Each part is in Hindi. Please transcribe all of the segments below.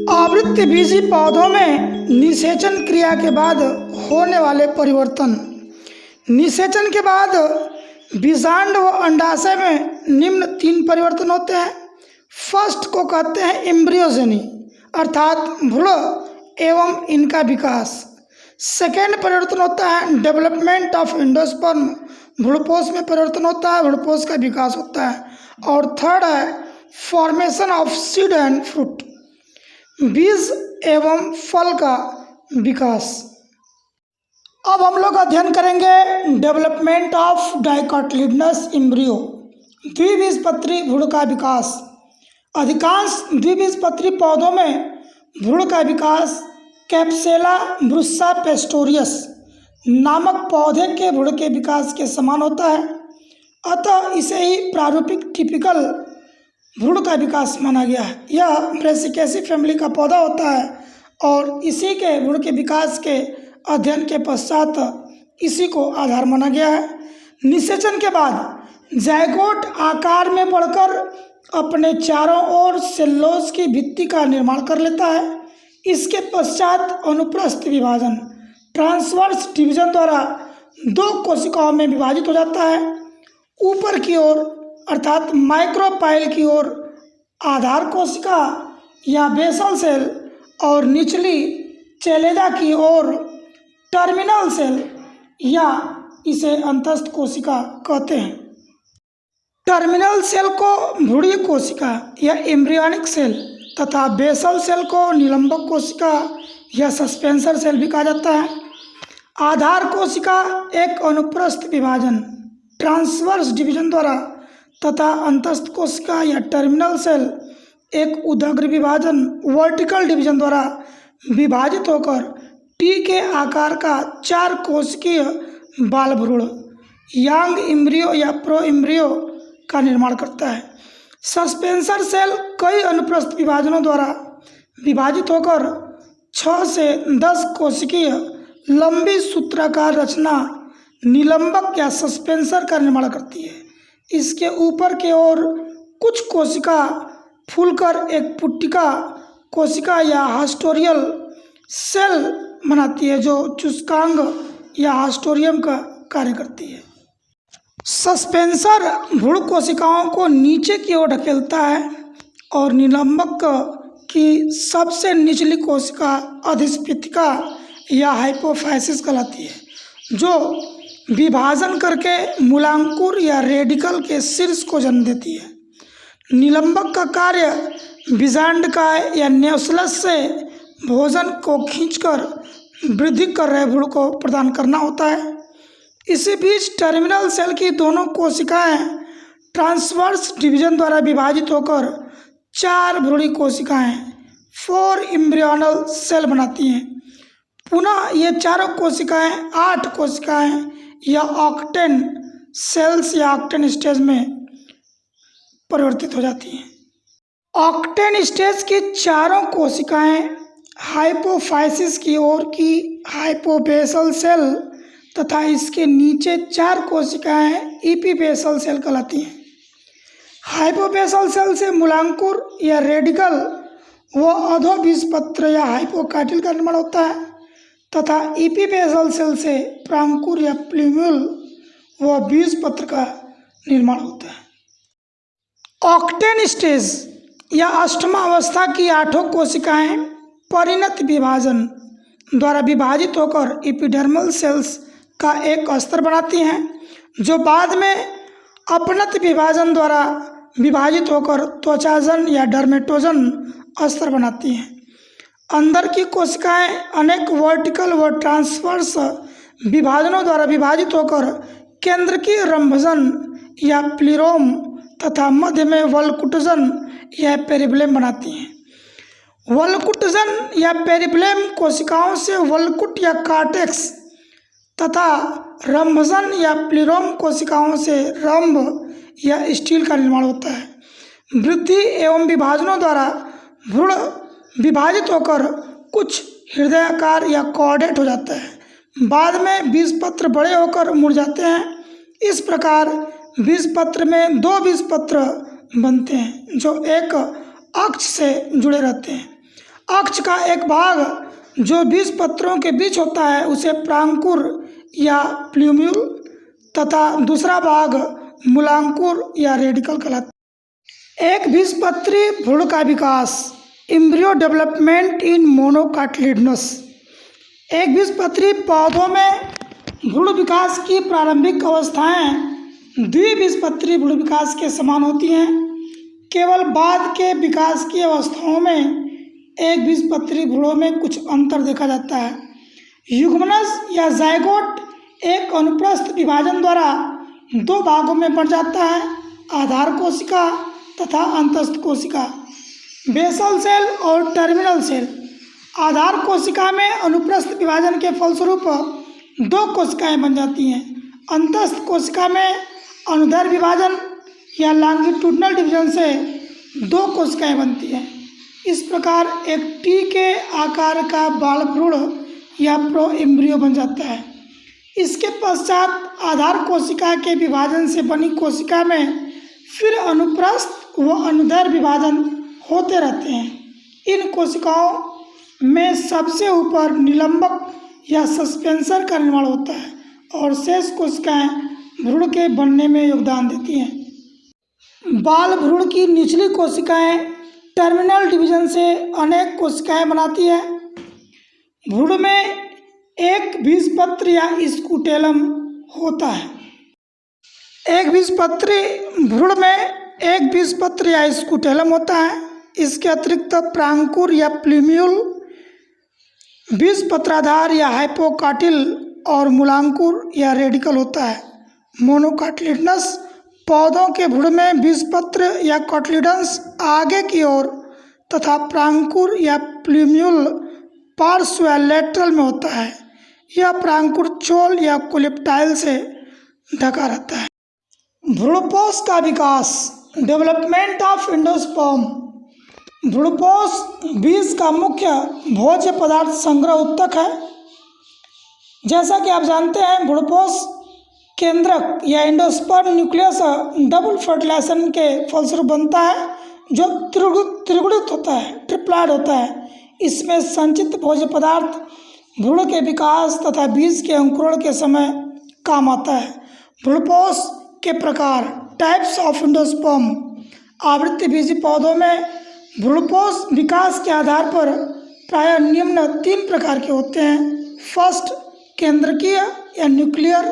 आवृत्तिबीजी पौधों में निषेचन क्रिया के बाद होने वाले परिवर्तन। निषेचन के बाद बीजांड व अंडाशय में निम्न 3 परिवर्तन होते हैं। फर्स्ट को कहते हैं एम्ब्रियोजेनी अर्थात भ्रूण एवं इनका विकास। सेकेंड परिवर्तन होता है डेवलपमेंट ऑफ एंडोस्पर्म, भ्रूणपोष में परिवर्तन होता है, भ्रूणपोष का विकास होता है। और थर्ड है formation of seed and fruit, बीज एवं फल का विकास। अब हम लोग अध्ययन करेंगे डेवलपमेंट ऑफ डाइकोटिलेडनस एम्ब्रियो, द्विबीजपत्री भ्रूण का विकास। अधिकांश द्विबीजपत्री पौधों में भ्रूण का विकास कैप्सेला ब्रुस्सा पेस्टोरियस नामक पौधे के भ्रूण के विकास के समान होता है, अतः इसे ही प्रारूपिक टिपिकल भ्रूण का विकास माना गया है। यह ब्रेसिकेसी फैमिली का पौधा होता है और इसी के भ्रूण के विकास के अध्ययन के पश्चात इसी को आधार माना गया है। निषेचन के बाद जायगोट आकार में बढ़कर अपने चारों ओर सेल्यूलोज की भित्ति का निर्माण कर लेता है। इसके पश्चात अनुप्रस्थ विभाजन ट्रांसवर्स डिवीजन द्वारा 2 कोशिकाओं में विभाजित हो जाता है। ऊपर की ओर अर्थात माइक्रोपाइल की ओर आधार कोशिका या बेसल सेल और निचली चेलेदा की ओर टर्मिनल सेल या इसे अंतस्थ कोशिका कहते हैं। टर्मिनल सेल को भ्रूणीय कोशिका या एम्ब्रियोनिक सेल तथा बेसल सेल को निलंबक कोशिका या सस्पेंसर सेल भी कहा जाता है। आधार कोशिका एक अनुप्रस्थ विभाजन ट्रांसवर्स डिवीजन द्वारा तथा अंतस्थ कोशिका या टर्मिनल सेल एक उदग्र विभाजन वर्टिकल डिवीजन द्वारा विभाजित होकर टी के आकार का 4 कोशिकीय बाल भ्रूण यांग एम्ब्रियो या प्रो एम्ब्रियो का निर्माण करता है। सस्पेंसर सेल कई अनुप्रस्थ विभाजनों द्वारा विभाजित होकर 6 से 10 कोशिकीय लंबी सूत्राकार रचना निलंबक या सस्पेंसर का निर्माण करती है। इसके ऊपर की ओर कुछ कोशिका फूलकर एक पुट्टिका कोशिका या हास्टोरियल सेल बनाती है जो चुस्कांग या हास्टोरियम का कार्य करती है। सस्पेंसर भ्रूण कोशिकाओं को नीचे की ओर ढकेलता है और निलंबक की सबसे निचली कोशिका अधिस्फीतिका या हाइपोफाइसिस कहलाती है, जो विभाजन करके मूलांकुर या रेडिकल के शीर्ष को जन्म देती है। निलंबक का कार्य बीजांडकाय या न्यूक्लियस से भोजन को खींचकर वृद्धि कर रहे भ्रूण को प्रदान करना होता है। इसी बीच टर्मिनल सेल की दोनों कोशिकाएं ट्रांसवर्स डिवीजन द्वारा विभाजित होकर 4 भ्रूणी कोशिकाएं 4 एम्ब्रियोनल सेल बनाती हैं। पुनः ये चारों कोशिकाएं 8 कोशिकाएं या ऑक्टेन सेल्स या ऑक्टेन स्टेज में परिवर्तित हो जाती हैं। ऑक्टेन स्टेज की चारों कोशिकाएं हाइपोफाइसिस की ओर की हाइपोबेसल सेल तथा इसके नीचे 4 कोशिकाएं एपीबेसल सेल कहलाती हैं। हाइपोबेसल सेल से मूलांकुर या रेडिकल व अधोबीजपत्र या हाइपोकाइटिल का निर्माण होता है तथा एपीबेसल सेल से प्रांकुर या प्लूम्यूल व बीजपत्र का निर्माण होता है। ऑक्टेन स्टेज या अष्टमा अवस्था की 8 कोशिकाएं परिणत विभाजन द्वारा विभाजित होकर एपिडर्मल सेल्स का एक स्तर बनाती हैं, जो बाद में अपनत विभाजन द्वारा विभाजित होकर त्वचाजन या डर्मेटोजन स्तर बनाती हैं। अंदर की कोशिकाएं अनेक वर्टिकल व ट्रांसवर्स विभाजनों द्वारा विभाजित होकर केंद्र की रंभजन या प्लीरोम तथा मध्य में वल्कुटजन या पेरिब्लेम बनाती हैं। वल्कुटजन या पेरिब्लेम कोशिकाओं से वल्कुट या कार्टेक्स तथा रंभजन या प्लीरोम कोशिकाओं से रंभ या स्टील का निर्माण होता है। वृद्धि एवं विभाजनों द्वारा भ्रूण विभाजित होकर कुछ हृदयाकार या कॉर्डेट हो जाता है। बाद में बीजपत्र बड़े होकर मुड़ जाते हैं। इस प्रकार बीजपत्र में 2 बीजपत्र बनते हैं जो एक अक्ष से जुड़े रहते हैं। अक्ष का एक भाग जो बीजपत्रों के बीच होता है उसे प्रांकुर या प्लूम्यूल तथा दूसरा भाग मूलांकुर या रेडिकल कहलाता है। एक बीजपत्री भ्रूण का विकास, एम्ब्रियो डेवलपमेंट इन मोनोकाटिलिडनस। एक बीजपत्री पौधों में भ्रूण विकास की प्रारंभिक अवस्थाएं द्विबीजपत्री भ्रूण विकास के समान होती हैं। केवल बाद के विकास की अवस्थाओं में एक बीजपत्री भ्रूणों में कुछ अंतर देखा जाता है। युग्मनज या जायगोट एक अनुप्रस्थ विभाजन द्वारा 2 भागों में बढ़ जाता है, आधार कोशिका तथा अंतस्थ कोशिका। बेसल सेल और टर्मिनल सेल। आधार कोशिका में अनुप्रस्थ विभाजन के फलस्वरूप 2 कोशिकाएं बन जाती हैं। अंतस्थ कोशिका में अनुदैर्घ्य विभाजन या लॉन्गिट्यूडिनल डिवीजन से 2 कोशिकाएं बनती हैं। इस प्रकार एक टी के आकार का बाल भ्रूण या प्रोएम्ब्रियो बन जाता है। इसके पश्चात आधार कोशिका के विभाजन से बनी कोशिका में फिर अनुप्रस्थ व अनुदैर्घ्य विभाजन होते रहते हैं। इन कोशिकाओं में सबसे ऊपर निलंबक या सस्पेंसर का निर्माण होता है और शेष कोशिकाएं भ्रूण के बनने में योगदान देती हैं। बाल भ्रूण की निचली कोशिकाएं टर्मिनल डिवीजन से अनेक कोशिकाएं बनाती है। भ्रूण में एक बीजपत्र या स्कूटेलम होता है। एक बीजपत्री भ्रूण में एक बीजपत्र या स्कूटेलम होता है। इसके अतिरिक्त प्रांकुर या प्लूम्यूल, बीजपत्राधार या हाइपोकाटिल और मूलांकुर या रेडिकल होता है। मोनोकाटिलिडनस पौधों के भ्रूण में बीजपत्र या कॉटिलिडन्स आगे की ओर तथा प्रांकुर या प्लूम्यूल पार्श्व या लेटरल में होता है। यह प्रांकुर चोल या कोलेप्टाइल से ढका रहता है। भ्रूणपोष का विकास, डेवलपमेंट ऑफ एंडोस्पर्म। भ्रूणपोष बीज का मुख्य भोज्य पदार्थ संग्रह उत्तक है। जैसा कि आप जानते हैं भ्रूणपोष केंद्रक या एंडोस्पर्म न्यूक्लियस डबल फर्टिलाइजेशन के फलस्वरूप बनता है जो त्रिगुणित होता है, ट्रिप्लॉइड होता है। इसमें संचित भोज्य पदार्थ भ्रूण के विकास तथा बीज के अंकुरण के समय काम आता है। भ्रूणपोष के प्रकार, टाइप्स ऑफ एंडोस्पर्म। आवृत्तिबीजी पौधों में भ्रूणपोष विकास के आधार पर प्रायः निम्न 3 प्रकार के होते हैं। फर्स्ट, केंद्रकीय या न्यूक्लियर,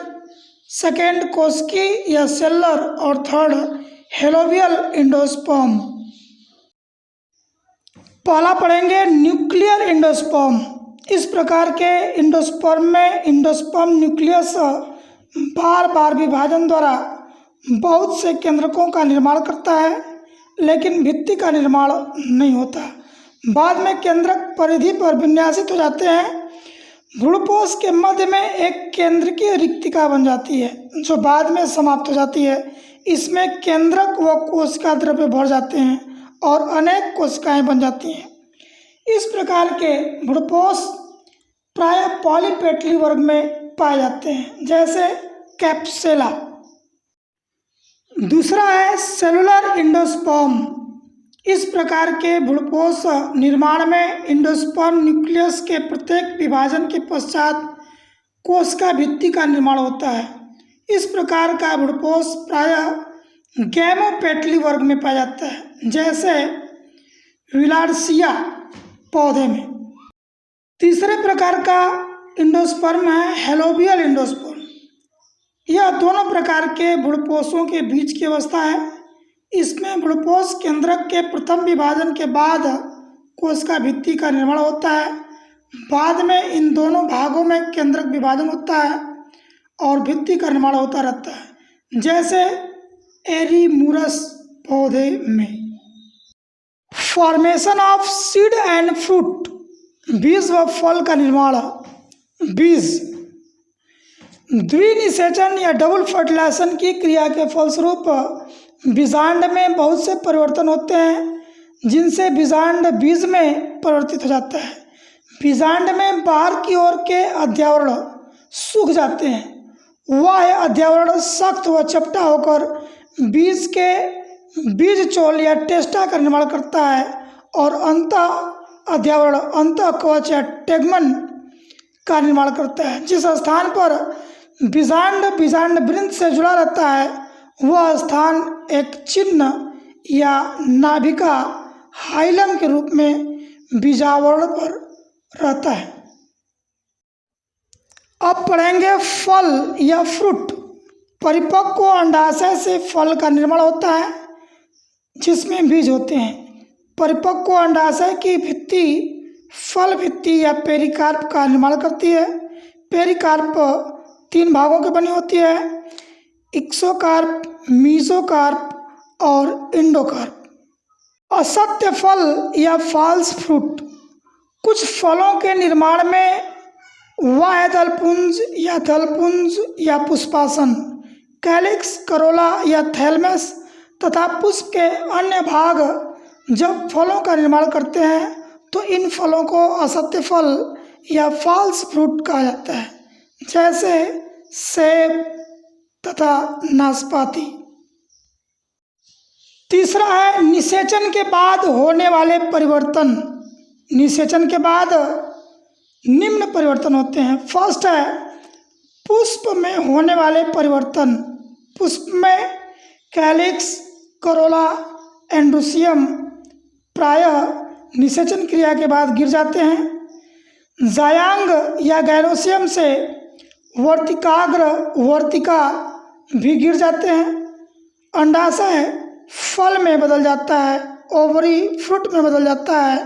सेकेंड कोशिकीय या सेलुलर और थर्ड हेलोवियल एंडोस्पर्म। पहला पढ़ेंगे न्यूक्लियर एंडोस्पर्म। इस प्रकार के एंडोस्पर्म में एंडोस्पर्म न्यूक्लियस बार बार विभाजन द्वारा बहुत से केंद्रकों का निर्माण करता है, लेकिन भित्ति का निर्माण नहीं होता। बाद में केंद्रक परिधि पर विन्यासित हो जाते हैं। भ्रूणपोष के मध्य में एक केंद्रकीय रिक्तिका बन जाती है जो बाद में समाप्त हो जाती है। इसमें केंद्रक व कोशिका द्रव्य भर जाते हैं और अनेक कोशिकाएं बन जाती हैं। इस प्रकार के भ्रूणपोष प्रायः पॉलीपेटली वर्ग में पाए जाते हैं, जैसे कैप्सुला। दूसरा है सेलुलर एंडोस्पर्म। इस प्रकार के भ्रूणपोष निर्माण में एंडोस्पर्म न्यूक्लियस के प्रत्येक विभाजन के पश्चात कोशिका भित्ति का निर्माण होता है। इस प्रकार का भ्रूणपोष प्रायः गैमोपेटली वर्ग में पाया जाता है, जैसे विलार्सिया पौधे में। तीसरे प्रकार का एंडोस्पर्म है हेलोवियल एंडोस्पर्म। यह दोनों प्रकार के भ्रूणपोषों के बीच की अवस्था है। इसमें भ्रूणपोष केंद्रक के प्रथम विभाजन के बाद कोशिका भित्ति का निर्माण होता है। बाद में इन दोनों भागों में केंद्रक विभाजन होता है और भित्ति का निर्माण होता रहता है, जैसे एरीमुरस पौधे में। Formation of seed and fruit. बीज व फल का निर्माण। बीज द्विनिषेचन या डबल फर्टिलाइजेशन की क्रिया के फलस्वरूप बीजांड में बहुत से परिवर्तन होते हैं, जिनसे बीजांड बीज में परिवर्तित हो जाता है। बीजांड में बाहर की ओर के अध्यावरण सूख जाते हैं वह अध्यावरण सख्त व चपटा होकर बीज चोल या टेस्टा का निर्माण करता है और अंत अध्यावरण अंत कवच या टेगमन का निर्माण करता है। जिस स्थान पर बीजांड वृंत से जुड़ा रहता है वह स्थान एक चिन्ह या नाभिका हाइलम के रूप में बीजावरण पर रहता है। अब पढ़ेंगे फल या फ्रूट। परिपक्व अंडाशय से फल का निर्माण होता है जिसमें बीज होते हैं। परिपक्व अंडाशय की भित्ति फल भित्ति या पेरिकार्प का निर्माण करती है। पेरिकार्प 3 भागों की बनी होती है, एक्सोकार्प, मीसोकार्प और इंडोकार्प। असत्य फल या फॉल्स फ्रूट। कुछ फलों के निर्माण में वह दलपुंज या पुष्पासन, कैलिक्स, करोला या थैलमस तथा पुष्प के अन्य भाग जब फलों का निर्माण करते हैं तो इन फलों को असत्य फल या फॉल्स फ्रूट कहा जाता है, जैसे सेब तथा नाशपाती। तीसरा है निषेचन के बाद होने वाले परिवर्तन। निषेचन के बाद निम्न परिवर्तन होते हैं। फर्स्ट है पुष्प में होने वाले परिवर्तन। पुष्प में कैलिक्स, करोला, एंड्रोसियम प्रायः निषेचन क्रिया के बाद गिर जाते हैं। जायांग या गैनोसियम से वर्तिका भी गिर जाते हैं। अंडाशय फल में बदल जाता है, ओवरी फ्रूट में बदल जाता है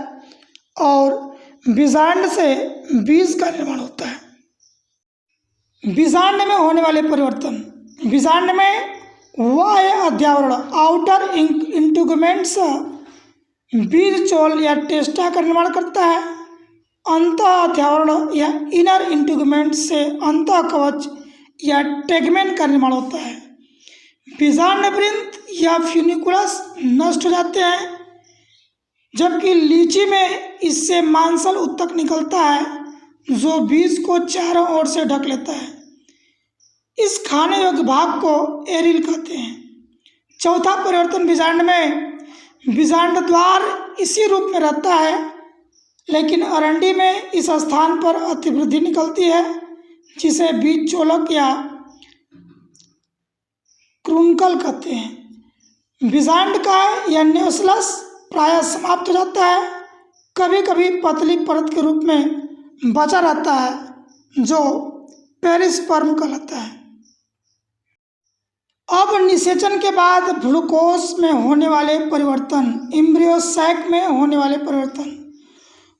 और बीजांड से बीज का निर्माण होता है। बीजांड में होने वाले परिवर्तन। बीजांड में वह अध्यावरण आउटर इंटीगुमेंट्स बीज चोल या टेस्टा का निर्माण करता है। अंत अध्यावरण या इनर इंटीगुमेंट से अंत कवच या टेगमेन का निर्माण होता है। बीजांड वृंत या फ्यूनिकुलस नष्ट हो जाते हैं, जबकि लीची में इससे मांसल उत्तक निकलता है जो बीज को चारों ओर से ढक लेता है। इस खाने योग्य भाग को एरिल कहते हैं। चौथा परिवर्तन बीजांड में बीजांड द्वार इसी रूप में रहता है, लेकिन अरंडी में इस स्थान पर अतिवृद्धि निकलती है जिसे बीज चोलक या क्रूनकल कहते हैं। बीजांड का या न्यूस्लस प्रायः समाप्त हो जाता है, कभी कभी पतली परत के रूप में बचा रहता है जो पेरिस्पर्म कहलाता है। अब निषेचन के बाद ग्लूकोज में होने वाले परिवर्तन। इम्ब्रियो सैक में होने वाले परिवर्तन।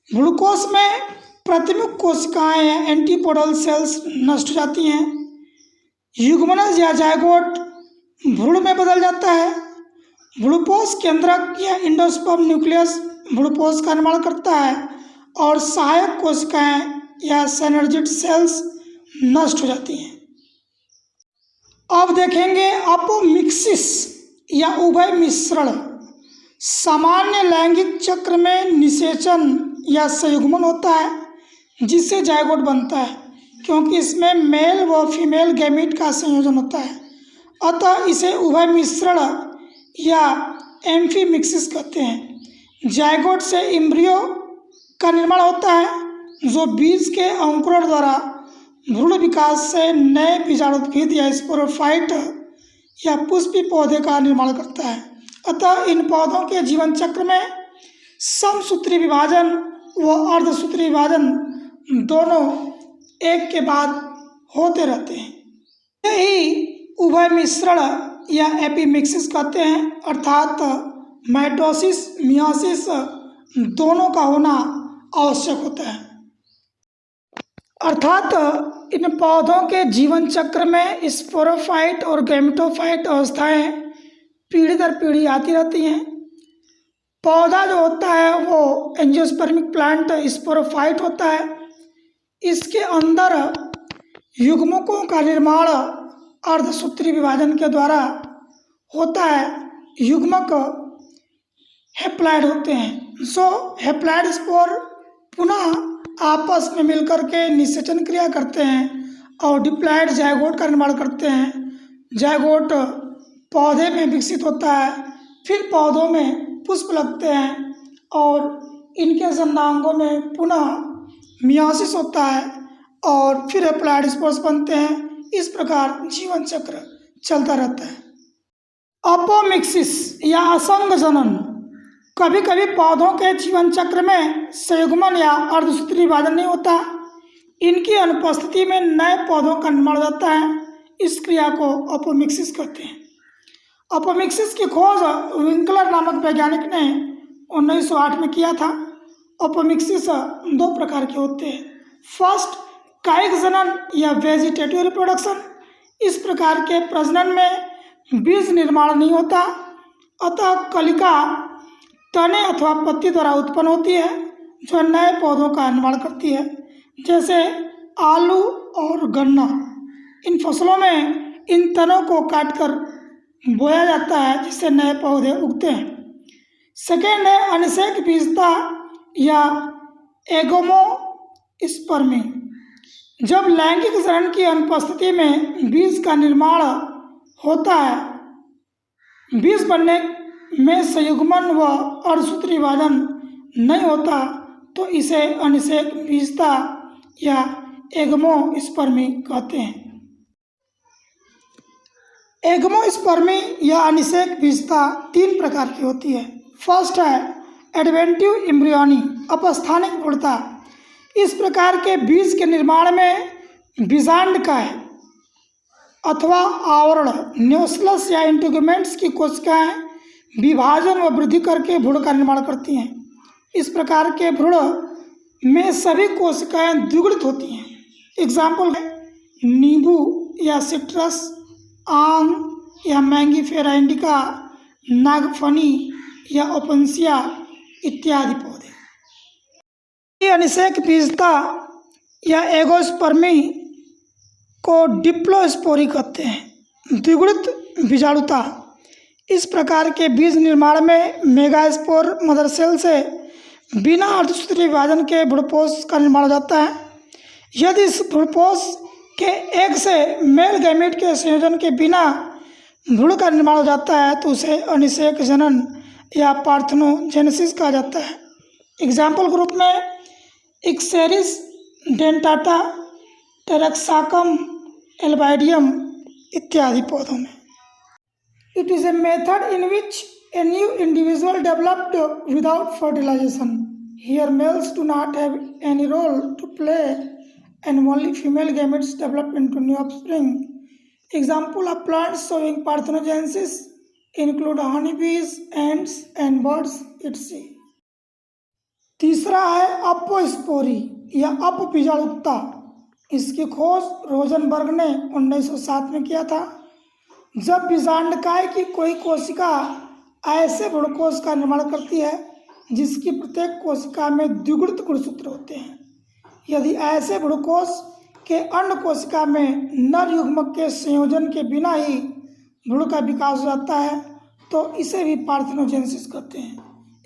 ग्लूकोज में प्रतिमुख कोशिकाएं या एंटीपोडल सेल्स नष्ट हो जाती हैं। युग्मनज या जायगोट भ्रूण में बदल जाता है। ग्लूकोज केंद्रक या इंडोस्पर्म न्यूक्लियस ग्लूकोज का निर्माण करता है और सहायक कोशिकाएं या सिनर्जिड सेल्स नष्ट हो जाती हैं। अब देखेंगे अपोमिक्सिस या उभय मिश्रण। सामान्य लैंगिक चक्र में निषेचन या संयुग्मन होता है जिससे जायगोट बनता है, क्योंकि इसमें मेल व फीमेल गैमीट का संयोजन होता है। अतः इसे उभय मिश्रण या एम्फीमिक्सिस कहते हैं। जायगोट से इम्ब्रियो का निर्माण होता है जो बीज के अंकुरण द्वारा भ्रूण विकास से नए बीजाणुद्भिद या स्पोरोफाइट या पुष्पी पौधे का निर्माण करता है। अतः इन पौधों के जीवन चक्र में समसूत्री विभाजन व अर्धसूत्री विभाजन दोनों एक के बाद होते रहते हैं। यही उभय मिश्रण या एपीमिक्सिस कहते हैं, अर्थात माइटोसिस मियोसिस दोनों का होना आवश्यक होता है। अर्थात इन पौधों के जीवन चक्र में स्पोरोफाइट और गैमेटोफाइट अवस्थाएं पीढ़ी दर पीढ़ी आती रहती हैं। पौधा जो होता है वो एंजियोस्पर्मिक प्लांट स्पोरोफाइट होता है। इसके अंदर युग्मकों का निर्माण अर्धसूत्री विभाजन के द्वारा होता है। युग्मक हैप्लॉइड होते हैं। सो हैप्लॉइड स्पोर पुनः आपस में मिलकर के निषेचन क्रिया करते हैं और डिप्लॉयड जायगोट का निर्माण करते हैं। जायगोट पौधे में विकसित होता है, फिर पौधों में पुष्प लगते हैं और इनके जन्नांगों में पुनः मियोसिस होता है और फिर हैप्लॉयड स्पोर्स बनते हैं। इस प्रकार जीवन चक्र चलता रहता है। अपोमिक्सिस या असंग जनन। कभी कभी पौधों के जीवन चक्र में संयुग्मन या अर्धसूत्री विभाजन नहीं होता। इनकी अनुपस्थिति में नए पौधों का निर्माण होता है। इस क्रिया को अपोमिक्सिस कहते हैं। अपोमिक्सिस की खोज विंकलर नामक वैज्ञानिक ने 1908 में किया था। अपोमिक्सिस दो प्रकार के होते हैं। फर्स्ट, कायिक जनन या वेजिटेटिव रिप्रोडक्शन। इस प्रकार के प्रजनन में बीज निर्माण नहीं होता, अतः कलिका तने अथवा पत्ती द्वारा उत्पन्न होती है जो नए पौधों का निर्माण करती है, जैसे आलू और गन्ना। इन फसलों में इन तनों को काटकर बोया जाता है जिससे नए पौधे उगते हैं। सेकेंड है अनिषेक बीजता या एगोमोस्पर्मी। जब लैंगिक जनन की अनुपस्थिति में बीज का निर्माण होता है, बीज बनने में संयुग्मन व अर्धसूत्री विभाजन नहीं होता, तो इसे अनिषेक बीजता या एगोमोस्पर्मी कहते हैं। एगोमोस्पर्मी या अनिषेक बीजता तीन प्रकार की होती है। फर्स्ट है एडवेंटिव एम्ब्रियोनी, अपस्थानिक भ्रूणता। इस प्रकार के बीज के निर्माण में बीजांडकाय अथवा आवरण, न्यूक्लियस या इंटीग्यूमेंट्स की कोशिकाएं विभाजन व वृद्धि करके भ्रूण का निर्माण करती हैं। इस प्रकार के भ्रूण में सभी कोशिकाएं द्विगुणित होती हैं। एग्जाम्पल है नींबू या सिट्रस, आम या मैंगीफेरा इंडिका, नागफनी या ओपनसिया इत्यादि पौधे। अनिषेक बीजता या एगोस्पर्मी को डिप्लोस्पोरी कहते हैं, द्विगुणित बीजाणुता। इस प्रकार के बीज निर्माण में मेगास्पोर मदर सेल से बिना अर्धसूत्री विभाजन के भ्रूणपोष का निर्माण हो जाता है। यदि इस भ्रूणपोष के एग से मेल गैमीट के संयोजन के बिना भ्रूण का निर्माण हो जाता है तो उसे अनिषेक जनन या पार्थेनोजेनेसिस कहा जाता है। एग्जाम्पल ग्रुप में इक्सेरिस डेंटाटा, टेरेक्साकम, एल्बाइडियम इत्यादि पौधों में। It is a method in which a new individual developed without fertilization. Here males do not have any role to play and only female gametes develop into new offspring. Example of plants showing parthenogenesis include honeybees, ants and birds etc. तीसरा है अपोस्पोरी या अपबीजाणुता। इसकी खोज रोजनबर्ग ने 1907 में किया था। जब बीजांडकाय की कोई कोशिका ऐसे भ्रूणकोश का निर्माण करती है जिसकी प्रत्येक कोशिका में द्विगुणित गुणसूत्र होते हैं, यदि ऐसे भ्रूणकोश के अंड कोशिका में नर युग्मक के संयोजन के बिना ही भ्रूण का विकास हो जाता है तो इसे भी पार्थेनोजेनेसिस कहते हैं।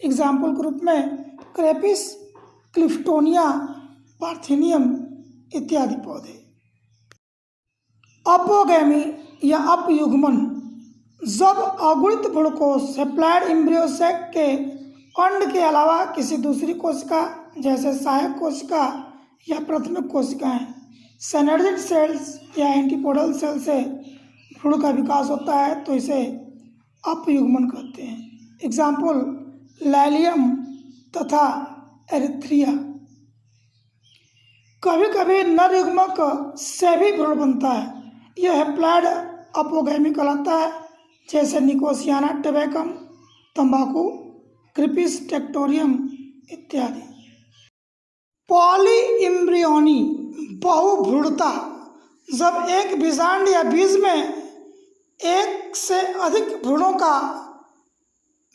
एग्जाम्पल ग्रुप में क्रेपिस, क्लिफ्टोनिया, पार्थेनियम इत्यादि पौधे। अपोगैमी या अपयुग्मन। जब अगुणित भ्रूणकोश हैप्लॉयड एम्ब्रियो सैक के अंड के अलावा किसी दूसरी कोशिका जैसे सहायक कोशिका या प्राथमिक कोशिकाएं, सिनर्जिड सेल्स या एंटीपोडल सेल से भ्रूण का विकास होता है तो इसे अपयुग्मन कहते हैं। एग्जाम्पल लैलियम तथा एरिथ्रिया। कभी कभी नर युग्मक से भी भ्रूण बनता है, यह हैप्लॉयड अपोगैमी कहलाता है, जैसे निकोसियाना टेबेकम, तंबाकू, क्रिपिस टेक्टोरियम इत्यादि। पॉलीइम्ब्रियोनी, बहुभ्रूणता। जब एक बीजांड या बीज में एक से अधिक भ्रूणों का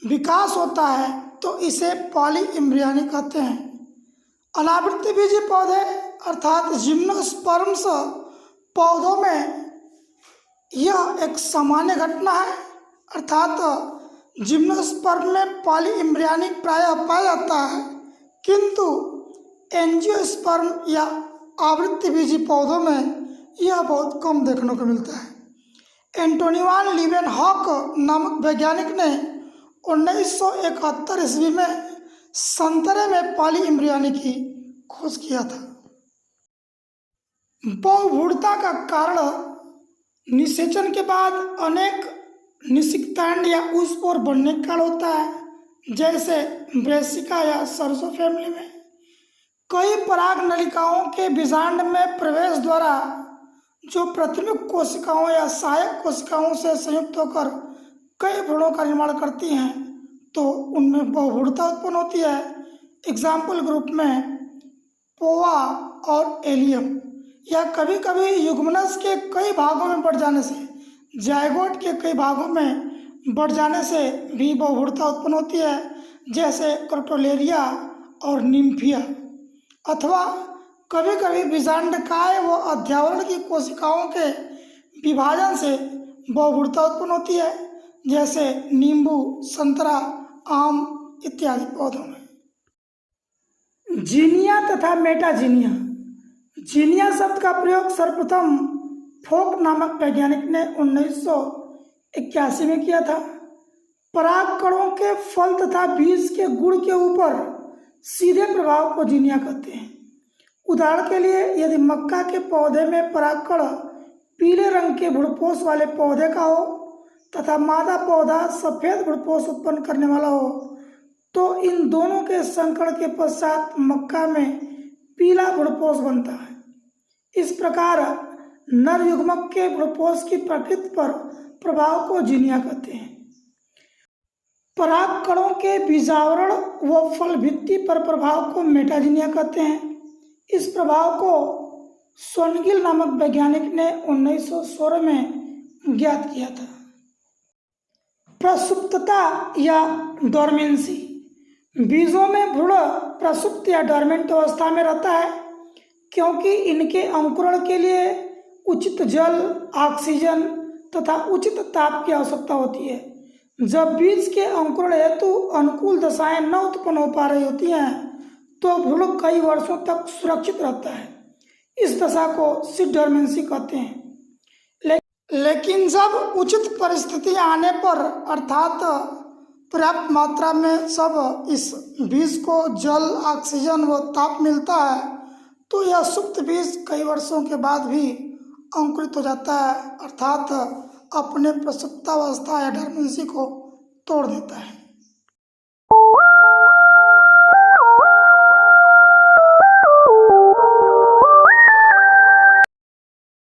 विकास होता है तो इसे पॉलीइम्ब्रियोनी कहते हैं। अनावृत्तिबीजी पौधे अर्थात जिम्नोस्पर्म्स पौधों में यह एक सामान्य घटना है, अर्थात जिम्नोस्पर्म में पॉलीइम्ब्रियोनी प्रायः पाया जाता है, किंतु एंजियोस्पर्म या आवृत्तिबीजी पौधों में यह बहुत कम देखने को मिलता है। एंटोनी वान लीवेनहॉक नामक वैज्ञानिक ने 1971 ईस्वी में संतरे में पॉली एम्ब्रियोनी की खोज किया था। बहुभुरता का कारण निषेचन के बाद अनेक निषिक्तांड या ऊष्पोर बनने का कारण होता है, जैसे ब्रेसिका या सरसों फैमिली में कई पराग नलिकाओं के बीजांड में प्रवेश द्वारा जो प्राथमिक कोशिकाओं या सहायक कोशिकाओं से संयुक्त होकर कई भ्रूणों का निर्माण करती हैं, तो उनमें बहुभुरता उत्पन्न होती है। एग्जाम्पल ग्रुप में पोवा और एलियम, या कभी कभी युग्मनस के कई भागों में बढ़ जाने से, जायगोट के कई भागों में बढ़ जाने से भी बहुभुरता उत्पन्न होती है, जैसे क्रोटोलेरिया और निम्फिया। अथवा कभी कभी बीजांडकाय व अध्यावरण की कोशिकाओं के विभाजन से बहुभुरता उत्पन्न होती है, जैसे नींबू, संतरा, आम इत्यादि पौधों में। जीनिया तथा मेटाजीनिया। जीनिया शब्द का प्रयोग सर्वप्रथम फोक नामक वैज्ञानिक ने 1981 में किया था। परागकणों के फल तथा बीज के गुण के ऊपर सीधे प्रभाव को जीनिया कहते हैं। उदाहरण के लिए, यदि मक्का के पौधे में परागकण पीले रंग के भ्रूणपोष वाले पौधे का हो तथा मादा पौधा सफेद भ्रूणपोष उत्पन्न करने वाला हो, तो इन दोनों के संकरण के पश्चात मक्का में पीला भ्रूणपोष बनता है। इस प्रकार नर युग्मक के भ्रूणपोष की प्रकृति पर प्रभाव को जीनिया कहते हैं। परागकणों के बीजावरण व फल भित्ति पर प्रभाव को मेटाजीनिया कहते हैं। इस प्रभाव को सोनगिल नामक वैज्ञानिक ने 1916 में ज्ञात किया था। प्रसुप्तता या डोर्मेंसी। बीजों में भ्रूण प्रसुप्त या डोर्मेंट अवस्था में रहता है, क्योंकि इनके अंकुरण के लिए उचित जल, ऑक्सीजन तथा उचित ताप की आवश्यकता होती है। जब बीज के अंकुरण हेतु अनुकूल दशाएं न उत्पन्न हो पा रही होती हैं, तो भ्रूण कई वर्षों तक सुरक्षित रहता है। इस दशा को सिड डोर्मेंसी कहते हैं। लेकिन जब उचित परिस्थितियां आने पर, अर्थात पर्याप्त मात्रा में सब इस बीज को जल, ऑक्सीजन व ताप मिलता है, तो यह सुप्त बीज कई वर्षों के बाद भी अंकुरित हो जाता है, अर्थात अपने प्रसुप्तावस्था या डोर्मेंसी को तोड़ देता है।